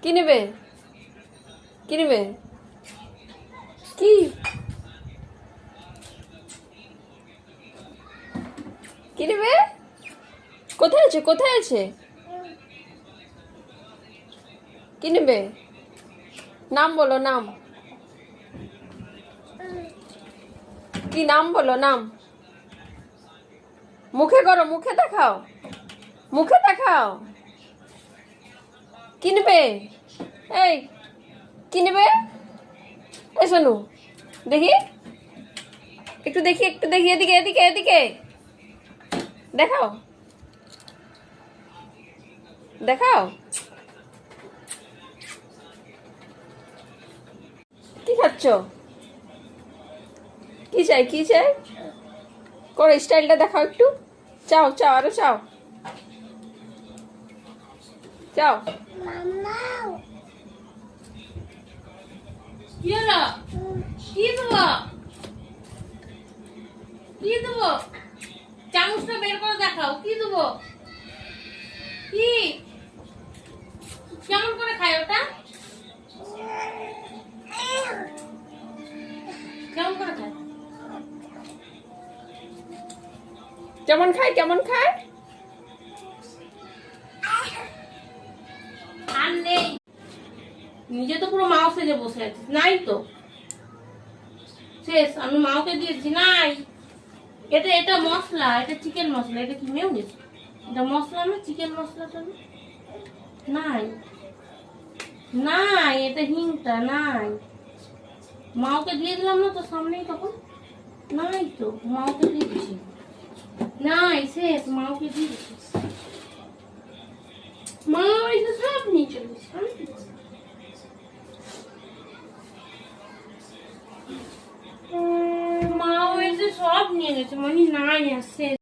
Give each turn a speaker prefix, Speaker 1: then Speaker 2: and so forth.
Speaker 1: কি নেবে? কি নেবে? কি কি নেবে? কোথায় আছে? কোথায় আছে? কি নেবে? নাম বলো, নাম কি? নাম বলো, নাম মুখে করো, মুখে দেখাও, মুখে দেখাও। কি নেবে? এই কি নেবে? এই শোনো, দেখি, একটু দেখি, একটু দেখি, এদিকে এদিকে এদিকে দেখাও, দেখাও। কি খাচ্ছ? কি চাই, কি চাই? করো, স্টাইলটা দেখাও একটু। চাও, চাও, আরো চাও, চাও।
Speaker 2: কি হলো? কি দেবো? কি দেবো? চামচটা বের করে দেখাও। কি দেবো? কি? কেমন করে খায় ওটা? কেমন করে খায়?
Speaker 1: কেমন খায়, কেমন খায়?
Speaker 2: আর নেই। নিজে তো পুরো মাও সেজে বসে আছিস। নাই তো, শেষ। আমি মাওকে দিয়েছি। নাই, এটা এটা মশলা, এটা চিকেন মশলা। এটা কি মেয়োনিজ? এটা মশলা না, চিকেন মশলাটা না। নাই, নাই, এটা হিংটা নাই। মাওকে দিয়ে দিলাম না তো সামনেই তখন। নাই তো, মাওকে দিয়ে দিছি। নাই, শেষ। মাওকে দিয়ে দিছি। মা এটা সব নিয়ে চলেছে। মা এসে সব নিয়ে গেছে। মানে নাই, আসছে।